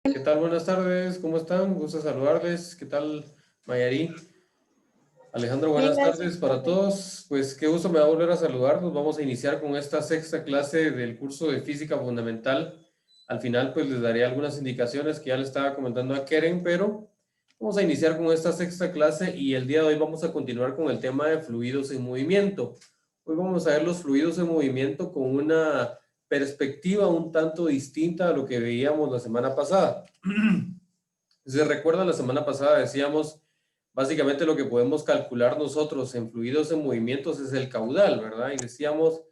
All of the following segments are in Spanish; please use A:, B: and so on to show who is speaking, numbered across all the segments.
A: ¿Qué tal? Buenas tardes, ¿cómo están? Gusto saludarles. ¿Qué tal, Mayari? Alejandro,
B: Bien,
A: buenas
B: gracias,
A: tardes para
B: profe.
A: todos. Pues qué gusto me da volver a saludar. Nos vamos a iniciar con esta sexta clase del curso de Física Fundamental. Al final, pues les daré algunas indicaciones que ya le estaba comentando a Keren, pero vamos a iniciar con esta sexta clase y el día de hoy vamos a continuar con el tema de fluidos en movimiento. Hoy vamos a ver los fluidos en movimiento con una perspectiva un tanto distinta a lo que veíamos la semana pasada. Si se recuerdan, la semana pasada decíamos, básicamente lo que podemos calcular nosotros en fluidos en movimientos es el caudal, ¿verdad? Y decíamos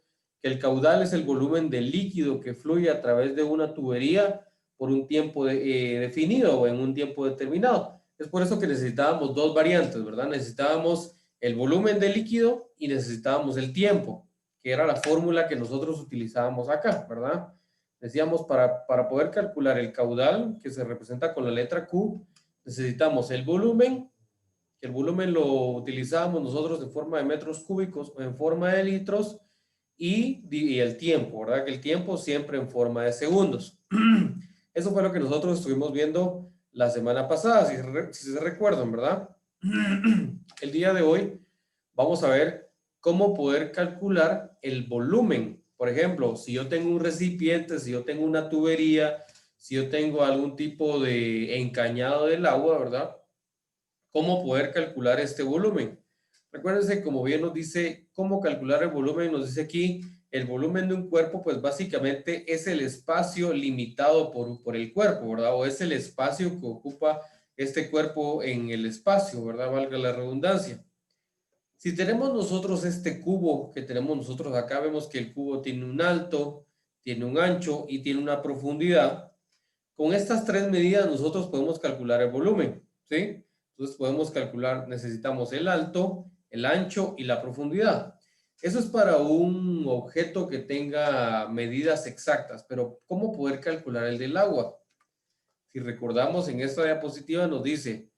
A: que el caudal es el volumen de líquido que fluye a través de una tubería por un tiempo definido o en un tiempo determinado. Es por eso que necesitábamos dos variantes, ¿verdad? Necesitábamos el volumen de líquido y necesitábamos el tiempo, que era la fórmula que nosotros utilizábamos acá, ¿verdad? Decíamos, para poder calcular el caudal, que se representa con la letra Q, necesitamos el volumen, que el volumen lo utilizábamos nosotros en forma de metros cúbicos o en forma de litros, y el tiempo, ¿verdad? Que el tiempo siempre en forma de segundos. Eso fue lo que nosotros estuvimos viendo la semana pasada, si se recuerdan, ¿verdad? El día de hoy vamos a ver cómo poder calcular el volumen. Por ejemplo, si yo tengo un recipiente, si yo tengo una tubería, si yo tengo algún tipo de encañado del agua, ¿verdad? ¿Cómo poder calcular este volumen? Recuérdense, como bien nos dice, cómo calcular el volumen, nos dice aquí, el volumen de un cuerpo, pues básicamente es el espacio limitado por el cuerpo, ¿verdad? O es el espacio que ocupa este cuerpo en el espacio, ¿verdad? Valga la redundancia. Si tenemos nosotros este cubo que tenemos nosotros acá, vemos que el cubo tiene un alto, tiene un ancho y tiene una profundidad. Con estas tres medidas nosotros podemos calcular el volumen, ¿sí? Entonces podemos calcular, necesitamos el alto, el ancho y la profundidad. Eso es para un objeto que tenga medidas exactas, pero ¿cómo poder calcular el del agua? Si recordamos en esta diapositiva nos dice,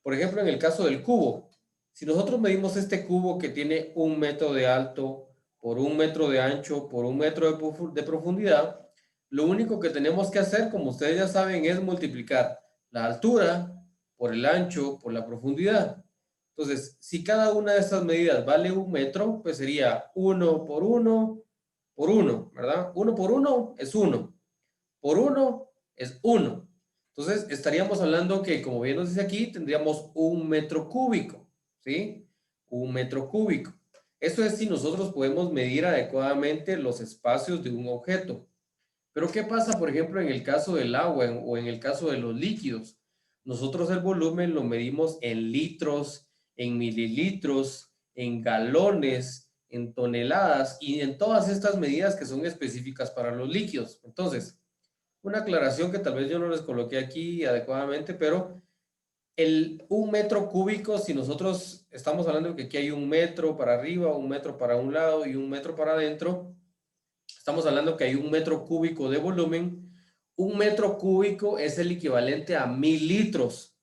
A: por ejemplo, en el caso del cubo, si nosotros medimos este cubo que tiene 1 metro de alto por 1 metro de ancho por 1 metro de profundidad, lo único que tenemos que hacer, como ustedes ya saben, es multiplicar la altura por el ancho por la profundidad. Entonces, si cada una de estas medidas vale 1 metro, pues sería 1 por 1 ¿verdad? 1 por 1 es 1, por 1 es 1. Entonces, estaríamos hablando que, como bien nos dice aquí, tendríamos 1 metro cúbico, ¿sí? 1 metro cúbico. Eso es si nosotros podemos medir adecuadamente los espacios de un objeto. Pero, ¿qué pasa, por ejemplo, en el caso del agua o en el caso de los líquidos? Nosotros el volumen lo medimos en litros, en mililitros, en galones, en toneladas y en todas estas medidas que son específicas para los líquidos. Entonces, una aclaración que tal vez yo no les coloqué aquí adecuadamente, pero el 1 metro cúbico, si nosotros estamos hablando de que aquí hay 1 metro para arriba, 1 metro para un lado y 1 metro para adentro, estamos hablando que hay 1 metro cúbico de volumen. 1 metro cúbico es el equivalente a 1000 litros.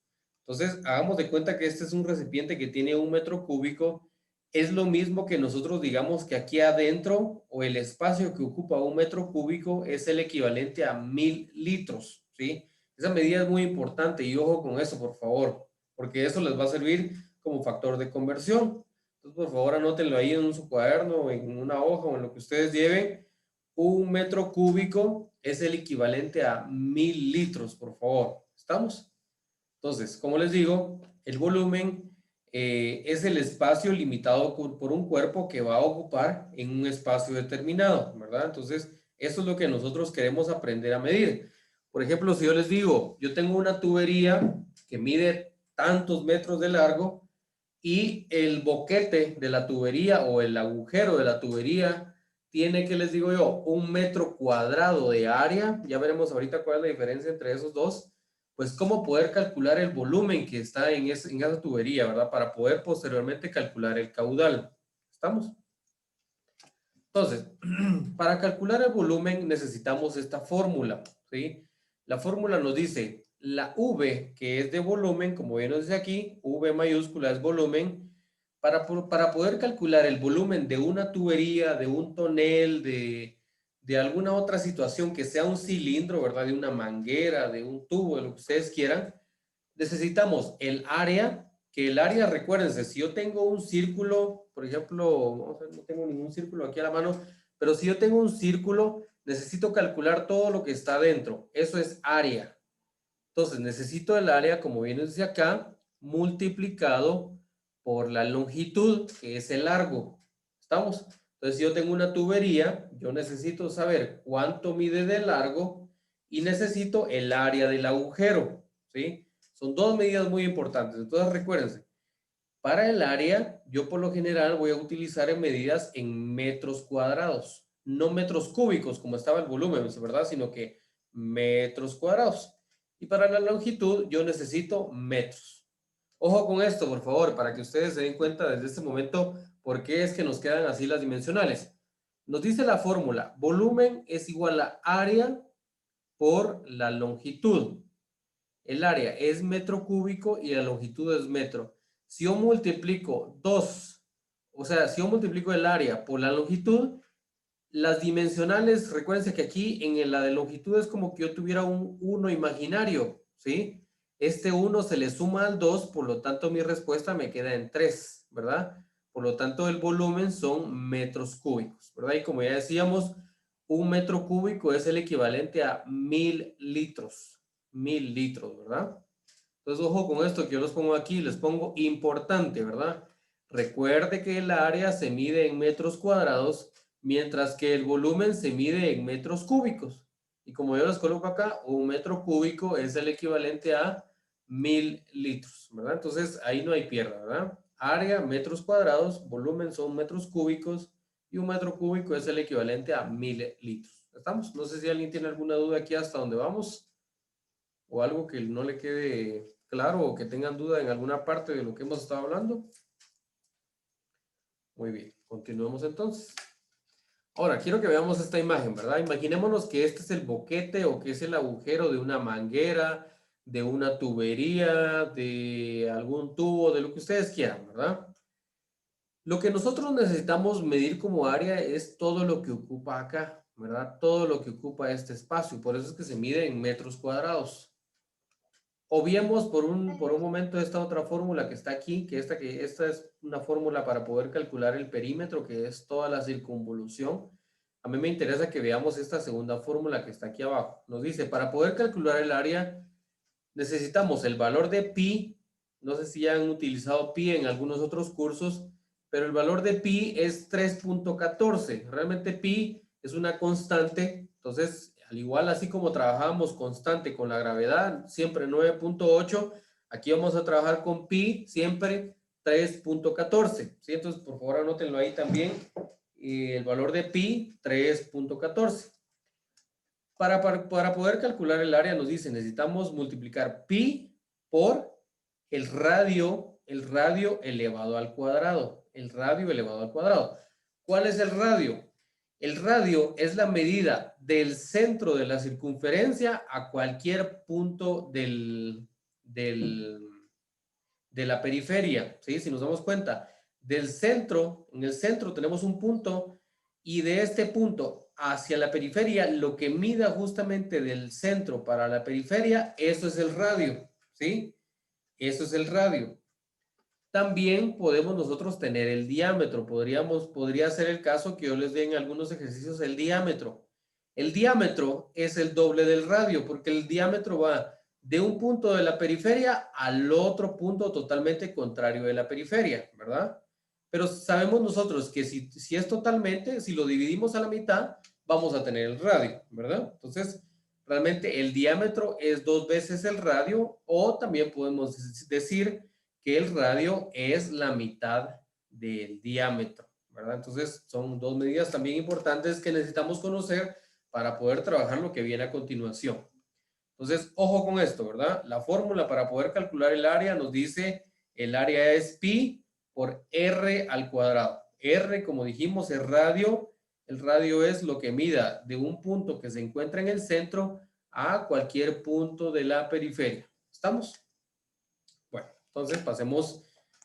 A: Entonces, hagamos de cuenta que este es un recipiente que tiene 1 metro cúbico. Es lo mismo que nosotros digamos que aquí adentro o el espacio que ocupa 1 metro cúbico es el equivalente a 1000 litros, ¿sí? Esa medida es muy importante y ojo con eso, por favor, porque eso les va a servir como factor de conversión. Entonces, por favor, anótenlo ahí en su cuaderno, en una hoja o en lo que ustedes lleven. 1 metro cúbico es el equivalente a 1000 litros, por favor. ¿Estamos? Entonces, como les digo, el volumen es el espacio limitado por un cuerpo que va a ocupar en un espacio determinado, ¿verdad? Entonces, eso es lo que nosotros queremos aprender a medir. Por ejemplo, si yo les digo, yo tengo una tubería que mide tantos metros de largo y el boquete de la tubería o el agujero de la tubería tiene, ¿qué les digo yo? 1 metro cuadrado de área. Ya veremos ahorita cuál es la diferencia entre esos dos. Pues cómo poder calcular el volumen que está en esa tubería, ¿verdad? Para poder posteriormente calcular el caudal. ¿Estamos? Entonces, para calcular el volumen necesitamos esta fórmula, ¿sí? La fórmula nos dice la V, que es de volumen, como bien nos dice aquí, V mayúscula es volumen. Para poder calcular el volumen de una tubería, de un tonel, de alguna otra situación que sea un cilindro, ¿verdad? De una manguera, de un tubo, de lo que ustedes quieran, necesitamos el área, que el área, recuérdense, si yo tengo un círculo, por ejemplo, vamos a ver, no tengo ningún círculo aquí a la mano, pero si yo tengo un círculo, necesito calcular todo lo que está dentro. Eso es área. Entonces, necesito el área, como viene desde acá, multiplicado por la longitud, que es el largo. ¿Estamos? Entonces, si yo tengo una tubería, yo necesito saber cuánto mide de largo y necesito el área del agujero, ¿sí? Son dos medidas muy importantes. Entonces, recuérdense, para el área, yo por lo general voy a utilizar en medidas en metros cuadrados, no metros cúbicos como estaba el volumen, ¿verdad? Sino que metros cuadrados. Y para la longitud, yo necesito metros. Ojo con esto, por favor, para que ustedes se den cuenta desde este momento por qué es que nos quedan así las dimensionales. Nos dice la fórmula, volumen es igual a área por la longitud. El área es metro cúbico y la longitud es metro. Si yo multiplico 2, o sea, si yo multiplico el área por la longitud, las dimensionales, recuérdense que aquí en la de longitud es como que yo tuviera un 1 imaginario, ¿sí? Este 1 se le suma al 2, por lo tanto mi respuesta me queda en 3, ¿verdad? Por lo tanto el volumen son metros cúbicos, ¿verdad? Y como ya decíamos, un metro cúbico es el equivalente a 1000 litros. 1000 litros, ¿verdad? Entonces, ojo con esto que yo los pongo aquí, les pongo importante, ¿verdad? Recuerde que el área se mide en metros cuadrados, mientras que el volumen se mide en metros cúbicos. Y como yo les coloco acá, un metro cúbico es el equivalente a 1000 litros, ¿verdad? Entonces, ahí no hay pierde, ¿verdad? Área, metros cuadrados, volumen son metros cúbicos, y un metro cúbico es el equivalente a 1000 litros. ¿Estamos? No sé si alguien tiene alguna duda aquí hasta dónde vamos, o algo que no le quede claro o que tengan duda en alguna parte de lo que hemos estado hablando. Muy bien, continuemos entonces. Ahora, quiero que veamos esta imagen, ¿verdad? Imaginémonos que este es el boquete o que es el agujero de una manguera, de una tubería, de algún tubo, de lo que ustedes quieran, ¿verdad? Lo que nosotros necesitamos medir como área es todo lo que ocupa acá, ¿verdad? Todo lo que ocupa este espacio. Por eso es que se mide en metros cuadrados. Obviemos por un momento esta otra fórmula que está aquí, que esta es una fórmula para poder calcular el perímetro, que es toda la circunvolución. A mí me interesa que veamos esta segunda fórmula que está aquí abajo. Nos dice, para poder calcular el área, necesitamos el valor de pi. No sé si ya han utilizado pi en algunos otros cursos, pero el valor de pi es 3.14. Realmente pi es una constante, entonces al igual así como trabajábamos constante con la gravedad, siempre 9.8, aquí vamos a trabajar con pi, siempre 3.14. ¿Sí? Entonces, por favor, anótenlo ahí también. El valor de pi, 3.14. Para poder calcular el área nos dice, necesitamos multiplicar pi por el radio elevado al cuadrado. El radio elevado al cuadrado. ¿Cuál es el radio? El radio es la medida del centro de la circunferencia a cualquier punto de la periferia, ¿sí? Si nos damos cuenta, del centro, en el centro tenemos un punto y de este punto hacia la periferia, lo que mida justamente del centro para la periferia, eso es el radio, ¿sí? Eso es el radio. También podemos nosotros tener el diámetro. Podría ser el caso que yo les dé en algunos ejercicios el diámetro. El diámetro es el doble del radio, porque el diámetro va de un punto de la periferia al otro punto totalmente contrario de la periferia, ¿verdad? Pero sabemos nosotros que si es totalmente, si lo dividimos a la mitad, vamos a tener el radio, ¿verdad? Entonces, realmente el diámetro es 2 veces el radio, o también podemos decir que el radio es la mitad del diámetro, ¿verdad? Entonces, son dos medidas también importantes que necesitamos conocer para poder trabajar lo que viene a continuación. Entonces, ojo con esto, ¿verdad? La fórmula para poder calcular el área nos dice el área es pi por r al cuadrado. R, como dijimos, es radio. El radio es lo que mida de un punto que se encuentra en el centro a cualquier punto de la periferia. ¿Estamos? Bueno, entonces pasemos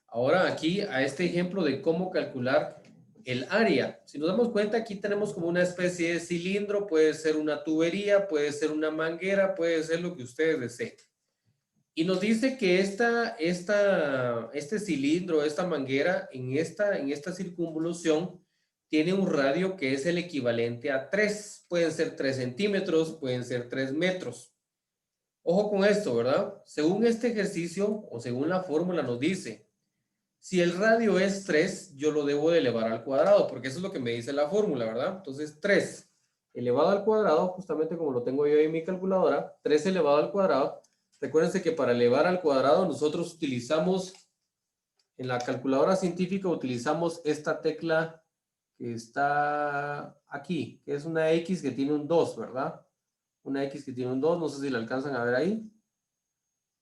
A: ahora aquí a este ejemplo de cómo calcular el área. Si nos damos cuenta, aquí tenemos como una especie de cilindro, puede ser una tubería, puede ser una manguera, puede ser lo que ustedes deseen. Y nos dice que este cilindro, esta manguera, en esta circunvolución, tiene un radio que es el equivalente a 3. Pueden ser 3 centímetros, pueden ser 3 metros. Ojo con esto, ¿verdad? Según este ejercicio, o según la fórmula, nos dice, si el radio es 3, yo lo debo de elevar al cuadrado, porque eso es lo que me dice la fórmula, ¿verdad? Entonces, 3 elevado al cuadrado, justamente como lo tengo yo en mi calculadora, 3 elevado al cuadrado. Recuérdense que para elevar al cuadrado nosotros utilizamos, en la calculadora científica utilizamos esta tecla que está aquí, que es una X que tiene un 2, ¿verdad? Una X que tiene un 2, no sé si la alcanzan a ver ahí.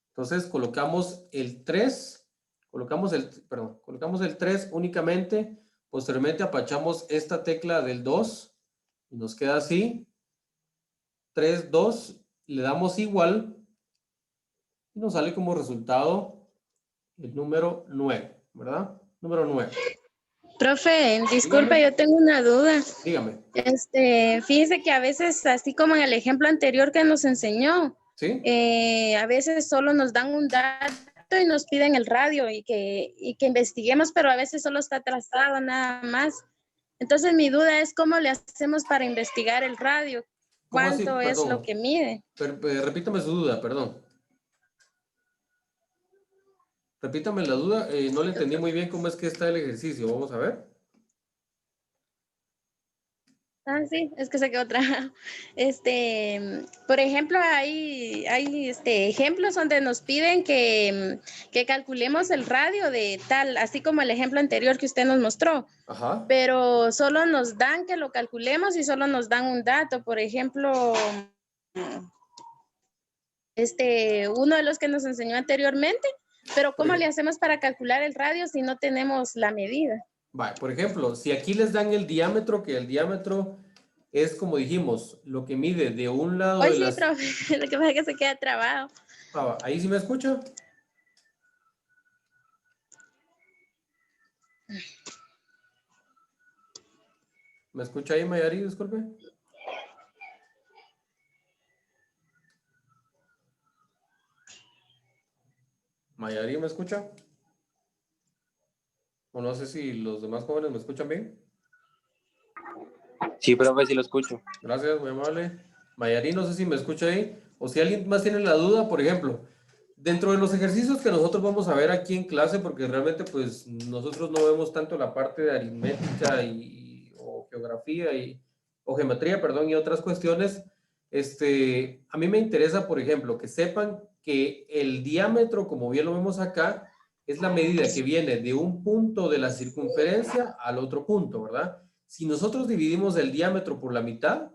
A: Entonces colocamos el 3, colocamos el 3 únicamente, posteriormente apachamos esta tecla del 2 y nos queda así, 3, 2, le damos igual y nos sale como resultado el número 9, ¿verdad? Número 9.
B: Profe, disculpe,
A: Dígame,
B: yo tengo una duda.
A: dígame.
B: Fíjese que a veces, así como en el ejemplo anterior que nos enseñó,
A: ¿Sí?
B: a veces solo nos dan un dato y nos piden el radio y que investiguemos, pero a veces solo está trazado nada más. Entonces mi duda es cómo le hacemos para investigar el radio,
A: ¿Cómo así?
B: cuánto es lo
A: Perdón.
B: que mide.
A: Repítame su duda, perdón. Repítame la duda. No le entendí muy bien cómo es que está el ejercicio. Vamos a ver.
B: Ah, sí, es que se quedó otra. Por ejemplo, hay ejemplos donde nos piden que calculemos el radio de tal, así como el ejemplo anterior que usted nos mostró,
A: Ajá.
B: pero solo nos dan que lo calculemos y solo nos dan un dato. Por ejemplo, uno de los que nos enseñó anteriormente, pero ¿cómo le hacemos para calcular el radio si no tenemos la medida?
A: Vale, por ejemplo, si aquí les dan el diámetro, que el diámetro es como dijimos, lo que mide de un lado
B: Hoy
A: de
B: sí,
A: las...
B: profe, lo que pasa es que se queda trabado.
A: Ahí sí me escucha. ¿Me escucha ahí, Mayari? Disculpe. Mayari, ¿me escucha? O no sé si los demás jóvenes me escuchan bien.
C: Sí, profe, sí lo escucho.
A: Gracias, muy amable. Mayari, no sé si me escucha ahí. O si alguien más tiene la duda, por ejemplo, dentro de los ejercicios que nosotros vamos a ver aquí en clase, porque realmente pues nosotros no vemos tanto la parte de aritmética o geografía o geometría, perdón, y otras cuestiones, a mí me interesa, por ejemplo, que sepan que el diámetro, como bien lo vemos acá, es la medida que viene de un punto de la circunferencia al otro punto, ¿verdad? Si nosotros dividimos el diámetro por la mitad,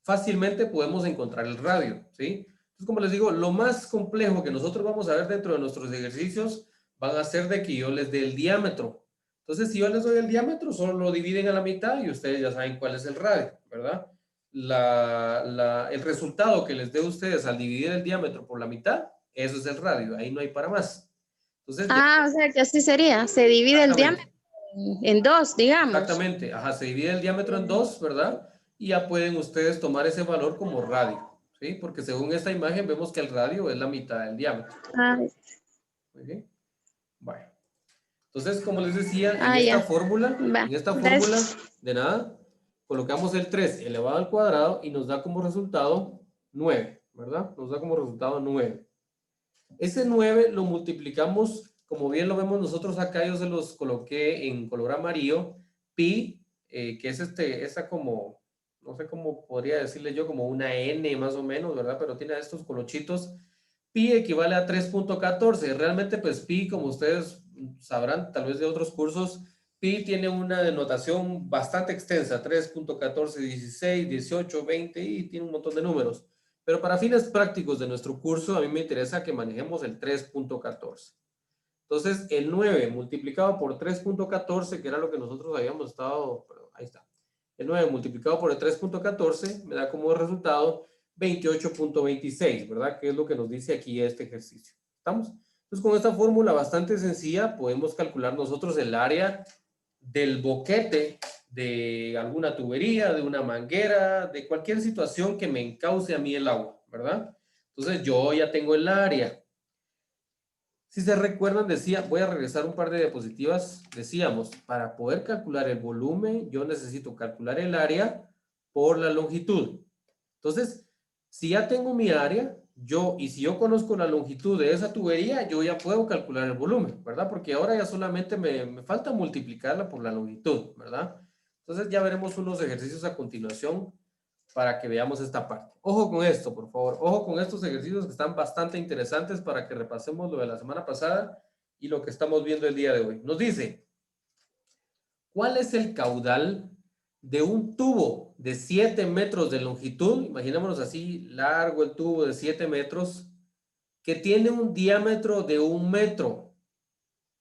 A: fácilmente podemos encontrar el radio, ¿sí? Entonces, como les digo, lo más complejo que nosotros vamos a ver dentro de nuestros ejercicios van a ser de que yo les dé el diámetro. Entonces, si yo les doy el diámetro, solo lo dividen a la mitad y ustedes ya saben cuál es el radio, ¿verdad? El resultado que les dé a ustedes al dividir el diámetro por la mitad, eso es el radio, ahí no hay para más. Entonces,
B: Ah, o sea que así sería, se divide el diámetro
A: exactamente.
B: en dos, digamos.
A: Exactamente, ajá, se divide el diámetro en dos, ¿verdad? Y ya pueden ustedes tomar ese valor como radio, ¿sí? Porque según esta imagen vemos que el radio es la mitad del diámetro.
B: Ah,
A: Muy bien. Bueno, entonces, como les decía,
B: ya, va.
A: en esta fórmula,
B: Gracias.
A: de nada, colocamos el 3 elevado al cuadrado y nos da como resultado 9, ¿verdad? Nos da como resultado 9. Ese 9 lo multiplicamos, como bien lo vemos nosotros acá, yo se los coloqué en color amarillo, pi, que es esa como, no sé cómo podría decirle yo, como una n más o menos, ¿verdad? Pero tiene estos colochitos. Pi equivale a 3.14. Realmente, pues pi, como ustedes sabrán, tal vez de otros cursos, pi tiene una denotación bastante extensa, 3.14, 16, 18, 20 y tiene un montón de números. Pero para fines prácticos de nuestro curso, a mí me interesa que manejemos el 3.14. Entonces, el 9 multiplicado por 3.14, que era lo que nosotros habíamos estado, perdón, ahí está. El 9 multiplicado por el 3.14 me da como resultado 28.26, ¿verdad? Que es lo que nos dice aquí este ejercicio. ¿Estamos? Entonces, con esta fórmula bastante sencilla, podemos calcular nosotros el área del boquete de alguna tubería, de una manguera, de cualquier situación que me encauce a mí el agua, ¿verdad? Entonces yo ya tengo el área. Si se recuerdan, decía, voy a regresar un par de diapositivas, decíamos, para poder calcular el volumen, yo necesito calcular el área por la longitud. Entonces, si ya tengo mi área, y si yo conozco la longitud de esa tubería, yo ya puedo calcular el volumen, ¿verdad? Porque ahora ya solamente me falta multiplicarla por la longitud, ¿verdad? Entonces ya veremos unos ejercicios a continuación para que veamos esta parte. Ojo con esto, por favor. Ojo con estos ejercicios que están bastante interesantes para que repasemos lo de la semana pasada y lo que estamos viendo el día de hoy. Nos dice, ¿cuál es el caudal de un tubo de 7 metros de longitud? Imaginémonos así, largo el tubo de 7 metros, que tiene un diámetro de 1 metro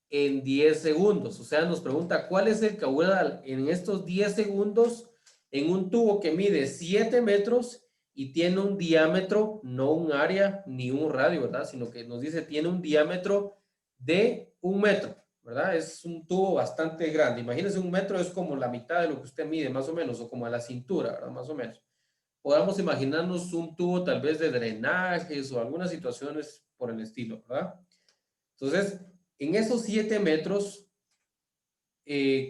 A: en 10 segundos. O sea, nos pregunta, ¿cuál es el caudal en estos 10 segundos en un tubo que mide 7 metros y tiene un diámetro, no un área ni un radio, ¿verdad? Sino que nos dice, tiene un diámetro de 1 metro, ¿verdad? Es un tubo bastante grande. Imagínense, 1 metro es como la mitad de lo que usted mide, más o menos, o como a la cintura, ¿verdad? Más o menos. Podamos imaginarnos un tubo tal vez de drenajes o algunas situaciones por el estilo, ¿verdad? Entonces, en esos 7 metros,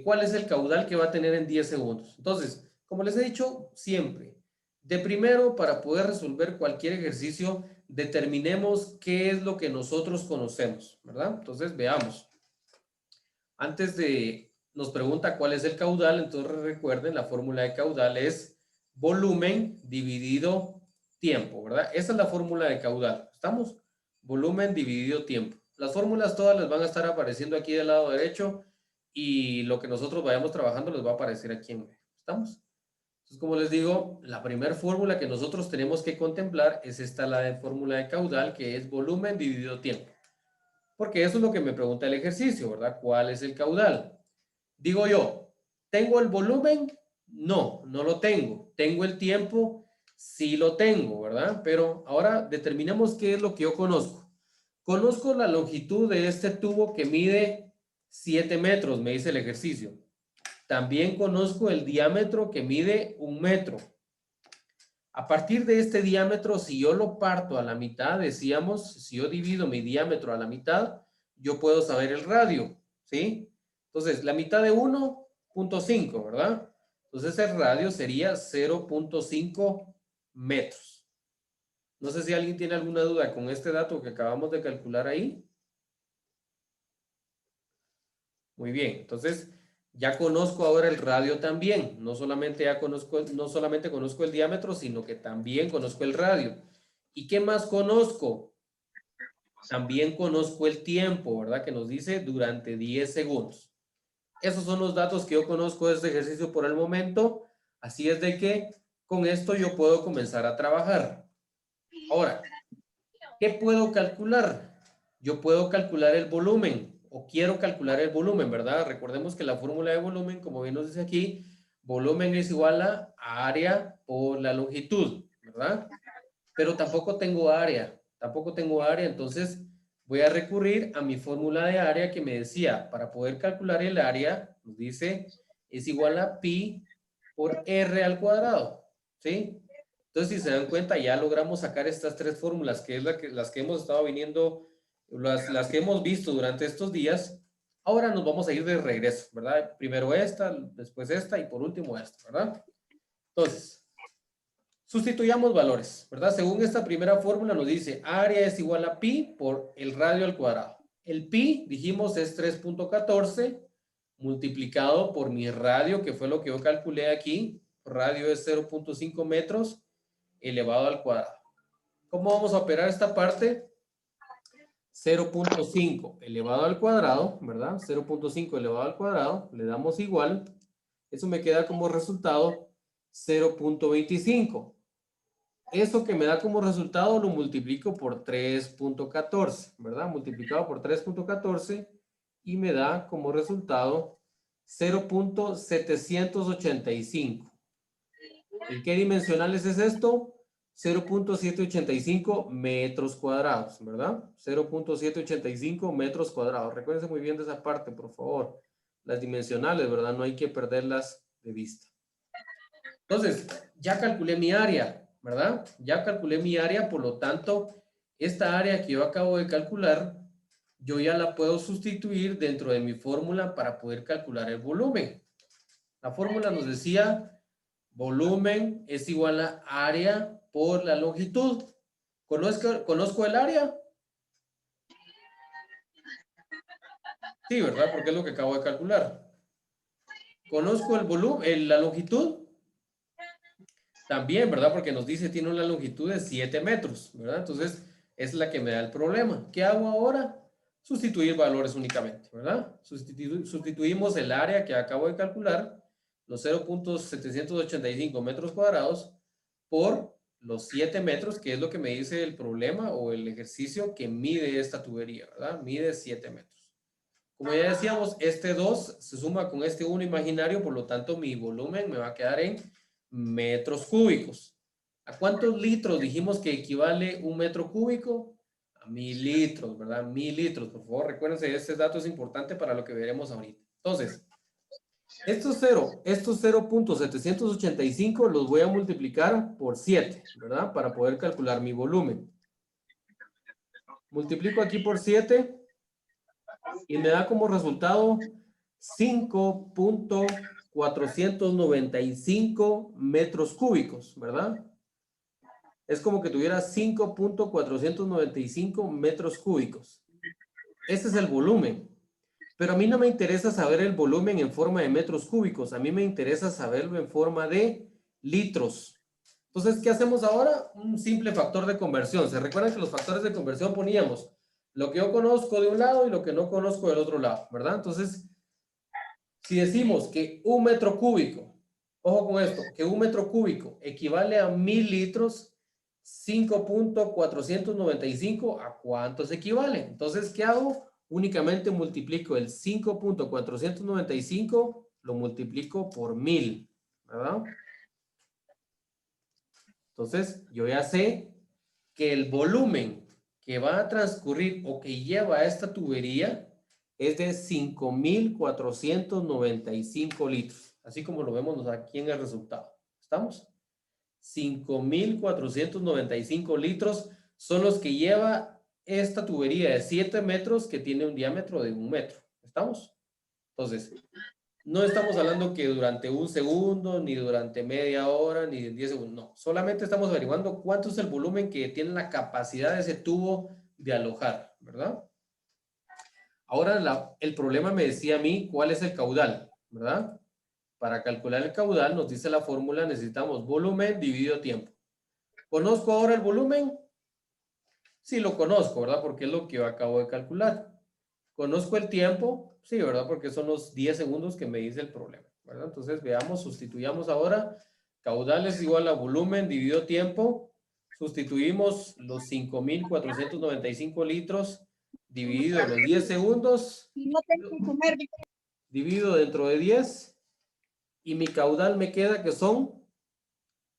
A: ¿cuál es el caudal que va a tener en 10 segundos? Entonces, como les he dicho siempre, de primero, para poder resolver cualquier ejercicio, determinemos qué es lo que nosotros conocemos, ¿verdad? Entonces, veamos. Antes de, nos pregunta cuál es el caudal, entonces recuerden, la fórmula de caudal es volumen dividido tiempo, ¿verdad? Esa es la fórmula de caudal, ¿estamos? Volumen dividido tiempo. Las fórmulas todas les van a estar apareciendo aquí del lado derecho y lo que nosotros vayamos trabajando les va a aparecer aquí en medio, ¿estamos? Entonces, como les digo, la primera fórmula que nosotros tenemos que contemplar es esta, la de fórmula de caudal, que es volumen dividido tiempo. Porque eso es lo que me pregunta el ejercicio, ¿verdad? ¿Cuál es el caudal? Digo yo, ¿tengo el volumen? No, no lo tengo. ¿Tengo el tiempo? Sí lo tengo, ¿verdad? Pero ahora determinemos qué es lo que yo conozco. Conozco la longitud de este tubo que mide 7 metros, me dice el ejercicio. También conozco el diámetro que mide 1 metro. A partir de este diámetro, si yo lo parto a la mitad, decíamos, si yo divido mi diámetro a la mitad, yo puedo saber el radio, ¿sí? Entonces, la mitad de 1.5, ¿verdad? Entonces, el radio sería 0.5 metros. No sé si alguien tiene alguna duda con este dato que acabamos de calcular ahí. Muy bien, entonces ya conozco ahora el radio también. No solamente conozco el diámetro, sino que también conozco el radio. ¿Y qué más conozco? También conozco el tiempo, ¿verdad? Que nos dice durante 10 segundos. Esos son los datos que yo conozco de este ejercicio por el momento. Así es de que con esto yo puedo comenzar a trabajar. Ahora, ¿qué puedo calcular? Yo puedo calcular el volumen o quiero calcular el volumen, ¿verdad? Recordemos que la fórmula de volumen, como bien nos dice aquí, volumen es igual a área por la longitud, ¿verdad? Pero tampoco tengo área, entonces voy a recurrir a mi fórmula de área que me decía, para poder calcular el área, nos dice, es igual a pi por r al cuadrado, ¿sí? Entonces, si se dan cuenta, ya logramos sacar estas tres fórmulas, que es las que hemos estado viniendo, las que hemos visto durante estos días. Ahora nos vamos a ir de regreso, ¿verdad? Primero esta, después esta y por último esta, ¿verdad? Entonces, sustituyamos valores, ¿verdad? Según esta primera fórmula nos dice área es igual a pi por el radio al cuadrado. El pi, dijimos, es 3.14 multiplicado por mi radio, que fue lo que yo calculé aquí. Radio es 0.5 metros elevado al cuadrado. ¿Cómo vamos a operar esta parte? 0.5 elevado al cuadrado, ¿verdad? 0.5 elevado al cuadrado, le damos igual. Eso me queda como resultado 0.25. Eso que me da como resultado lo multiplico por 3.14, ¿verdad? Multiplicado por 3.14 y me da como resultado 0.785. ¿En qué dimensionales es esto? 0.785 metros cuadrados, ¿verdad? 0.785 metros cuadrados. Recuérdense muy bien de esa parte, por favor. las dimensionales, ¿verdad? No hay que perderlas de vista. Entonces, ya calculé mi área, ¿verdad? Ya calculé mi área, por lo tanto, esta área que yo acabo de calcular, yo ya la puedo sustituir dentro de mi fórmula para poder calcular el volumen. La fórmula nos decía, volumen es igual a área por la longitud. ¿Conozco el área? Sí, ¿verdad? Porque es lo que acabo de calcular. ¿Conozco el volumen, la longitud? También, ¿verdad? Porque nos dice tiene una longitud de 7 metros, ¿verdad? Entonces, es la que me da el problema. ¿Qué hago ahora? Sustituir valores únicamente, ¿verdad? Sustituimos el área que acabo de calcular, los 0.785 metros cuadrados, por los 7 metros, que es lo que me dice el problema o el ejercicio que mide esta tubería, ¿verdad? Mide 7 metros. Como ya decíamos, este 2 se suma con este 1 imaginario, por lo tanto mi volumen me va a quedar en metros cúbicos. ¿A cuántos litros dijimos que equivale un metro cúbico? A 1000 litros, ¿verdad? 1000 litros. Por favor, recuérdense, este dato es importante para lo que veremos ahorita. Entonces, estos 0.785 los voy a multiplicar por 7, ¿verdad? Para poder calcular mi volumen. Multiplico aquí por 7 y me da como resultado 5.495 metros cúbicos, ¿verdad? Es como que tuviera 5.495 metros cúbicos. Ese es el volumen. Pero a mí no me interesa saber el volumen en forma de metros cúbicos. A mí me interesa saberlo en forma de litros. Entonces, ¿qué hacemos ahora? Un simple factor de conversión. ¿Se recuerdan que los factores de conversión poníamos lo que yo conozco de un lado y lo que no conozco del otro lado, ¿verdad? Entonces, si decimos que un metro cúbico, ojo con esto, que un metro cúbico equivale a 1000 litros, 5.495, ¿a cuántos equivale? Entonces, ¿qué hago? Únicamente multiplico el 5.495, lo multiplico por 1000, ¿verdad? Entonces, yo ya sé que el volumen que va a transcurrir o que lleva a esta tubería es de 5.495 litros, así como lo vemos aquí en el resultado. ¿Estamos? 5.495 litros son los que lleva esta tubería de 7 metros que tiene un diámetro de 1 metro. ¿Estamos? Entonces, no estamos hablando que durante un segundo, ni durante media hora, ni 10 segundos. No, solamente estamos averiguando cuánto es el volumen que tiene la capacidad de ese tubo de alojar, ¿verdad? Ahora el problema me decía a mí cuál es el caudal, ¿verdad? Para calcular el caudal nos dice la fórmula, necesitamos volumen dividido tiempo. ¿Conozco ahora el volumen? Sí, lo conozco, ¿verdad? Porque es lo que yo acabo de calcular. ¿Conozco el tiempo? Sí, ¿verdad? Porque son los 10 segundos que me dice el problema, ¿verdad? Entonces, veamos, sustituyamos ahora. Caudal es igual a volumen dividido tiempo. Sustituimos los 5.495 litros dividido los 10 segundos.
C: No tengo que comer.
A: Dividido dentro de 10. Y mi caudal me queda que son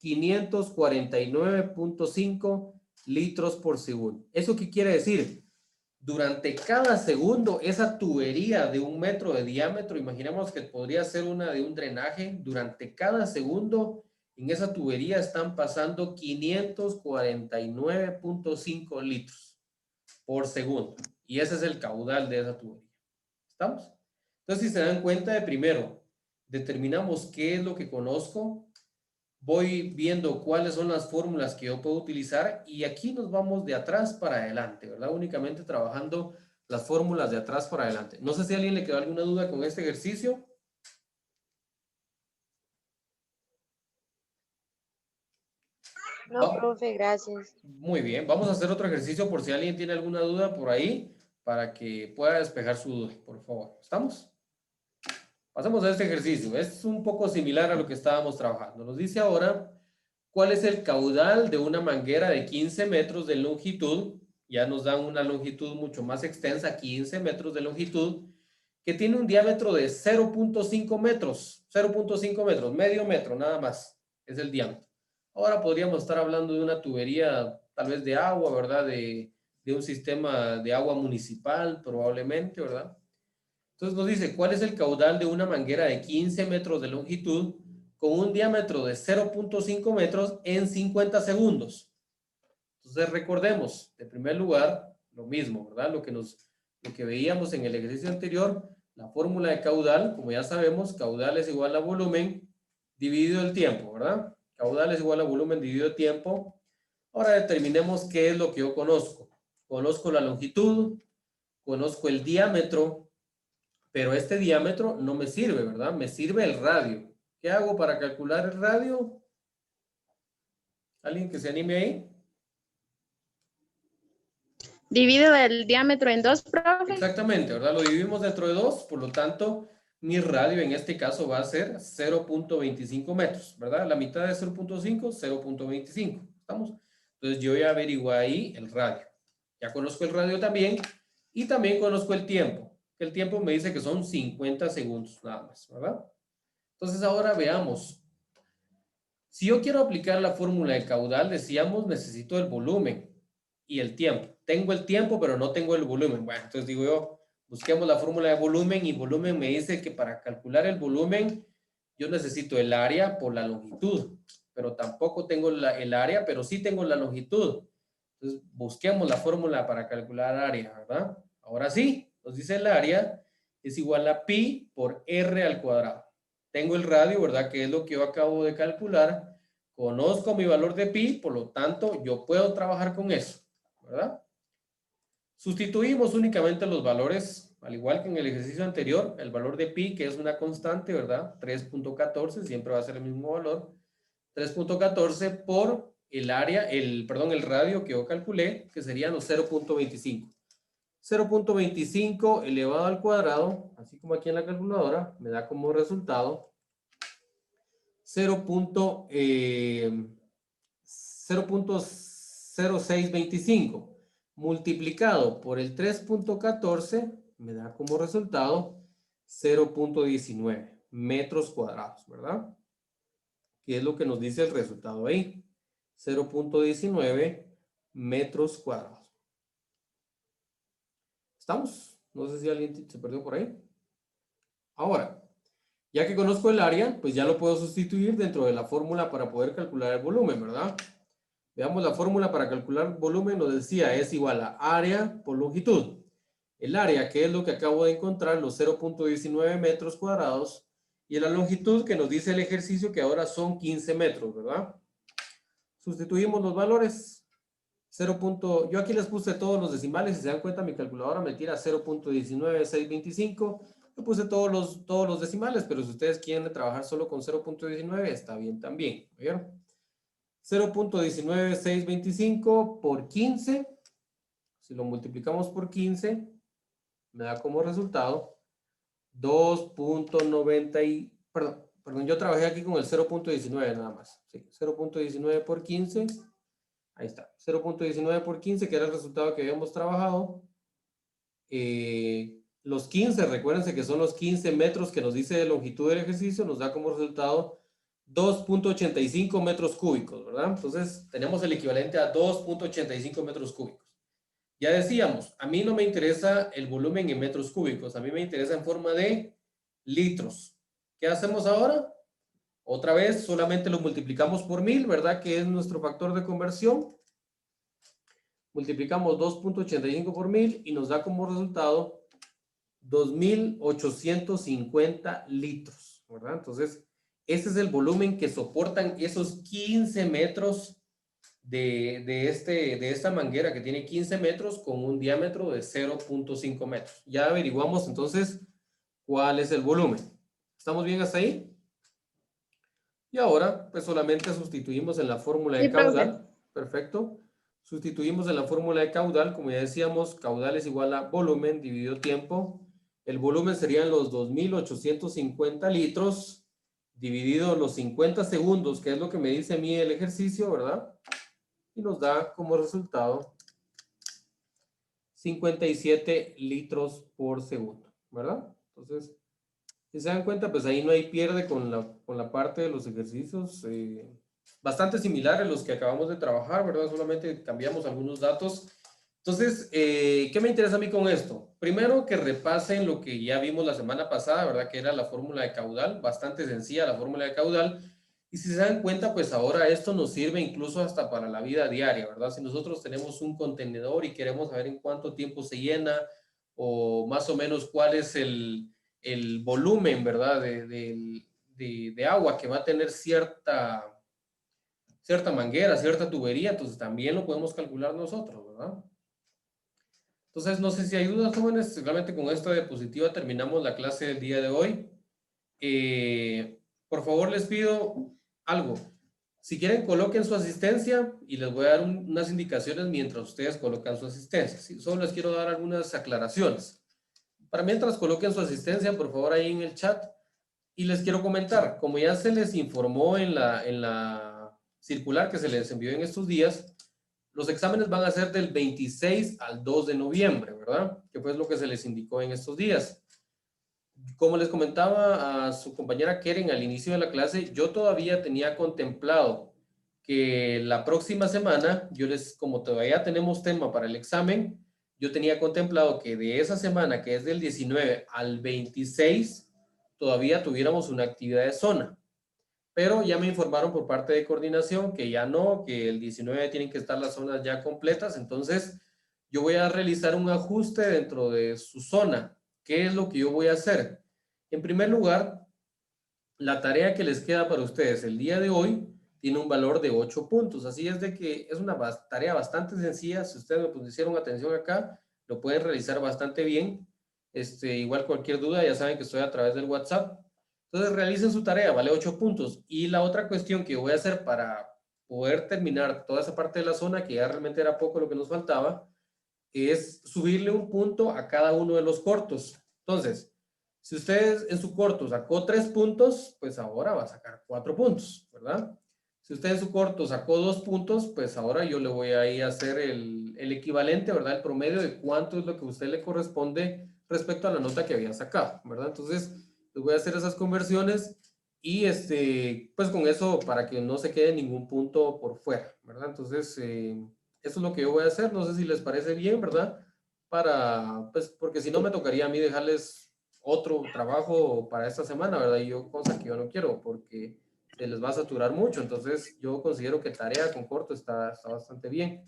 A: 549.5 litros por segundo. ¿Eso qué quiere decir? Durante cada segundo, esa tubería de 1 metro de diámetro, imaginemos que podría ser una de un drenaje, durante cada segundo en esa tubería están pasando 549.5 litros por segundo. Y ese es el caudal de esa tubería. ¿Estamos? Entonces, si se dan cuenta de primero, determinamos qué es lo que conozco, voy viendo cuáles son las fórmulas que yo puedo utilizar y aquí nos vamos de atrás para adelante, ¿verdad? Únicamente trabajando las fórmulas de atrás para adelante. No sé si a alguien le quedó alguna duda con este ejercicio.
C: No, profe, gracias.
A: Muy bien, vamos a hacer otro ejercicio por si alguien tiene alguna duda por ahí para que pueda despejar su duda, por favor. ¿Estamos? Pasemos a este ejercicio. Es un poco similar a lo que estábamos trabajando. Nos dice ahora cuál es el caudal de una manguera de 15 metros de longitud. Ya nos dan una longitud mucho más extensa, 15 metros de longitud, que tiene un diámetro de 0.5 metros. 0.5 metros, medio metro nada más, es el diámetro. Ahora podríamos estar hablando de una tubería tal vez de agua, ¿verdad? De un sistema de agua municipal, probablemente, ¿verdad? Entonces nos dice, ¿cuál es el caudal de una manguera de 15 metros de longitud con un diámetro de 0.5 metros en 50 segundos? Entonces recordemos, en primer lugar, lo mismo, ¿verdad? Lo que veíamos en el ejercicio anterior, la fórmula de caudal, como ya sabemos, caudal es igual a volumen dividido el tiempo, ¿verdad? Caudal es igual a volumen dividido el tiempo. Ahora determinemos qué es lo que yo conozco. Conozco la longitud, conozco el diámetro, pero este diámetro no me sirve, ¿verdad? Me sirve el radio. ¿Qué hago para calcular el radio? ¿Alguien que se anime ahí?
B: Divido el diámetro en 2, profe.
A: Exactamente, ¿verdad? Lo dividimos dentro de 2, por lo tanto, mi radio en este caso va a ser 0.25 metros, ¿verdad? La mitad de 0.5, 0.25, ¿estamos? Entonces yo ya averiguo ahí el radio. Ya conozco el radio también y también conozco el tiempo. El tiempo me dice que son 50 segundos nada más, ¿verdad? Entonces ahora veamos. Si yo quiero aplicar la fórmula de caudal, decíamos, necesito el volumen y el tiempo. Tengo el tiempo, pero no tengo el volumen. Bueno, entonces digo yo, busquemos la fórmula de volumen y volumen me dice que para calcular el volumen yo necesito el área por la longitud, pero tampoco tengo el área, pero sí tengo la longitud. Entonces busquemos la fórmula para calcular área, ¿verdad? Ahora sí, nos dice el área es igual a pi por r al cuadrado. Tengo el radio, ¿verdad? Que es lo que yo acabo de calcular. Conozco mi valor de pi, por lo tanto, yo puedo trabajar con eso, ¿verdad? Sustituimos únicamente los valores, al igual que en el ejercicio anterior, el valor de pi, que es una constante, ¿verdad? 3.14, siempre va a ser el mismo valor. 3.14 por el área, el radio que yo calculé, que serían los 0.25. 0.25 elevado al cuadrado, así como aquí en la calculadora, me da como resultado 0.0625 multiplicado por el 3.14 me da como resultado 0.19 metros cuadrados, ¿verdad? Que es lo que nos dice el resultado ahí. 0.19 metros cuadrados. ¿Estamos? No sé si alguien se perdió por ahí. Ahora, ya que conozco el área, pues ya lo puedo sustituir dentro de la fórmula para poder calcular el volumen, ¿verdad? Veamos la fórmula para calcular volumen, nos decía, es igual a área por longitud. El área, que es lo que acabo de encontrar, los 0.19 metros cuadrados, y la longitud que nos dice el ejercicio que ahora son 15 metros, ¿verdad? Sustituimos los valores. Yo aquí les puse todos los decimales, si se dan cuenta mi calculadora me tira 0.19625. Yo puse todos los decimales, pero si ustedes quieren trabajar solo con 0.19 está bien también, ¿vieron? 0.19625 por 15, si lo multiplicamos por 15, me da como resultado 2.90 perdón, yo trabajé aquí con el 0.19 nada más, sí, 0.19 por 15, ahí está, 0.19 por 15, que era el resultado que habíamos trabajado. Los 15, recuérdense que son los 15 metros que nos dice de longitud del ejercicio, nos da como resultado 2.85 metros cúbicos, ¿verdad? Entonces, tenemos el equivalente a 2.85 metros cúbicos. Ya decíamos, a mí no me interesa el volumen en metros cúbicos, a mí me interesa en forma de litros. ¿Qué hacemos ahora? Otra vez, solamente lo multiplicamos por 1000, ¿verdad? Que es nuestro factor de conversión. Multiplicamos 2.85 por 1000 y nos da como resultado 2.850 litros, ¿verdad? Entonces, ese es el volumen que soportan esos 15 metros de esta manguera que tiene 15 metros con un diámetro de 0.5 metros. Ya averiguamos entonces cuál es el volumen. ¿Estamos bien hasta ahí? Y ahora, pues solamente sustituimos en la fórmula de caudal. Perfecto. Sustituimos en la fórmula de caudal, como ya decíamos, caudal es igual a volumen dividido tiempo. El volumen serían los 2.850 litros dividido los 50 segundos, que es lo que me dice a mí el ejercicio, ¿verdad? Y nos da como resultado 57 litros por segundo, ¿verdad? Entonces, si se dan cuenta, pues ahí no hay pierde con la parte de los ejercicios. Bastante similares a los que acabamos de trabajar, ¿verdad? Solamente cambiamos algunos datos Entonces, ¿qué me interesa a mí con esto? Primero, que repasen lo que ya vimos la semana pasada, ¿verdad? Que era la fórmula de caudal, bastante sencilla la fórmula de caudal. Y si se dan cuenta, pues ahora esto nos sirve incluso hasta para la vida diaria, ¿verdad? Si nosotros tenemos un contenedor y queremos saber en cuánto tiempo se llena o más o menos cuál es el volumen, ¿verdad? De agua que va a tener cierta manguera, cierta tubería, entonces también lo podemos calcular nosotros, ¿verdad? Entonces, no sé si hay dudas, jóvenes. Realmente con esta diapositiva terminamos la clase del día de hoy. Por favor, les pido algo. Si quieren, coloquen su asistencia y les voy a dar unas indicaciones mientras ustedes colocan su asistencia. ¿Sí? Solo les quiero dar algunas aclaraciones. Para mientras coloquen su asistencia, por favor, ahí en el chat. Y les quiero comentar, como ya se les informó en la circular que se les envió en estos días, los exámenes van a ser del 26 al 2 de noviembre, ¿verdad? Que fue lo que se les indicó en estos días. Como les comentaba a su compañera Keren al inicio de la clase, yo todavía tenía contemplado que la próxima semana, como todavía tenemos tema para el examen, yo tenía contemplado que de esa semana, que es del 19 al 26, todavía tuviéramos una actividad de zona. Pero ya me informaron por parte de coordinación que ya no, que el 19 tienen que estar las zonas ya completas. Entonces, yo voy a realizar un ajuste dentro de su zona. ¿Qué es lo que yo voy a hacer? En primer lugar, la tarea que les queda para ustedes el día de hoy tiene un valor de 8 puntos. Así es de que es una tarea bastante sencilla. Si ustedes me pusieron atención acá, lo pueden realizar bastante bien. Igual cualquier duda, ya saben que estoy a través del WhatsApp. Entonces realicen su tarea, vale 8 puntos. Y la otra cuestión que voy a hacer para poder terminar toda esa parte de la zona, que ya realmente era poco lo que nos faltaba, es subirle un punto a cada uno de los cortos. Entonces, si ustedes en su corto sacó 3 puntos, pues ahora va a sacar 4 puntos, ¿verdad? Si usted en su corto sacó 2 puntos, pues ahora yo le voy a ir a hacer el equivalente, ¿verdad? El promedio de cuánto es lo que a usted le corresponde respecto a la nota que había sacado, ¿verdad? Entonces, les voy a hacer esas conversiones y pues con eso para que no se quede ningún punto por fuera, ¿verdad? Entonces, eso es lo que yo voy a hacer. No sé si les parece bien, ¿verdad? Pues, porque si no me tocaría a mí dejarles otro trabajo para esta semana, ¿verdad? Y cosa que yo no quiero, porque se les va a saturar mucho. Entonces, yo considero que tarea con corto está bastante bien.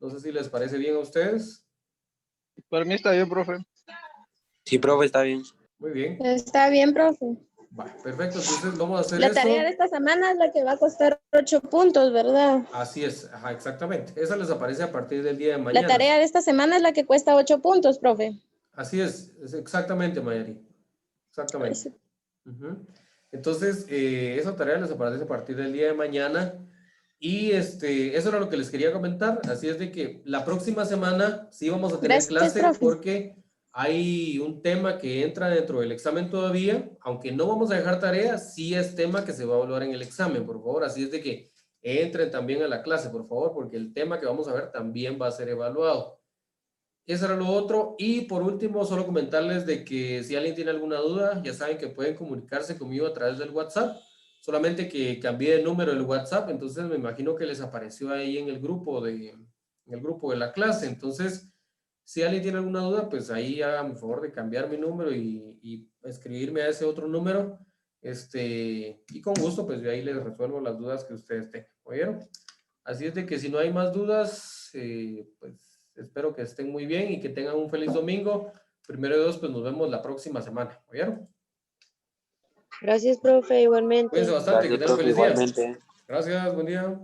A: No sé si les parece bien a ustedes.
D: Para mí está bien, profe.
E: Sí, profe, está bien.
A: Muy bien.
B: Está bien, profe.
A: Vale, perfecto. Entonces, vamos a hacer
B: La
A: eso.
B: tarea de esta semana es la que va a costar 8 puntos, ¿verdad?
A: Así es, ajá, exactamente. Esa les aparece a partir del día de mañana.
B: La tarea de esta semana es la que cuesta 8 puntos, profe.
A: Así es exactamente, Mayari. Exactamente. Entonces, esa tarea les aparece a partir del día de mañana. Y eso era lo que les quería comentar. Así es de que la próxima semana sí vamos a tener clase, profe, porque hay un tema que entra dentro del examen todavía. Aunque no vamos a dejar tarea, sí es tema que se va a evaluar en el examen, por favor. Así es de que entren también a la clase, por favor, porque el tema que vamos a ver también va a ser evaluado. Eso era lo otro. Y por último, solo comentarles de que si alguien tiene alguna duda, ya saben que pueden comunicarse conmigo a través del WhatsApp. Solamente que cambié el número del WhatsApp, entonces me imagino que les apareció ahí en el grupo de la clase. Entonces, si alguien tiene alguna duda, pues ahí hagan el favor de cambiar mi número y escribirme a ese otro número. Y con gusto, pues yo ahí les resuelvo las dudas que ustedes tengan. ¿Oyeron? Así es de que si no hay más dudas, pues espero que estén muy bien y que tengan un feliz domingo. Primero de Dios, pues nos vemos la próxima semana. ¿Oyeron?
C: Gracias, profe, igualmente.
A: Cuídense bastante, que tengan feliz día.
E: Igualmente.
A: Gracias, buen día.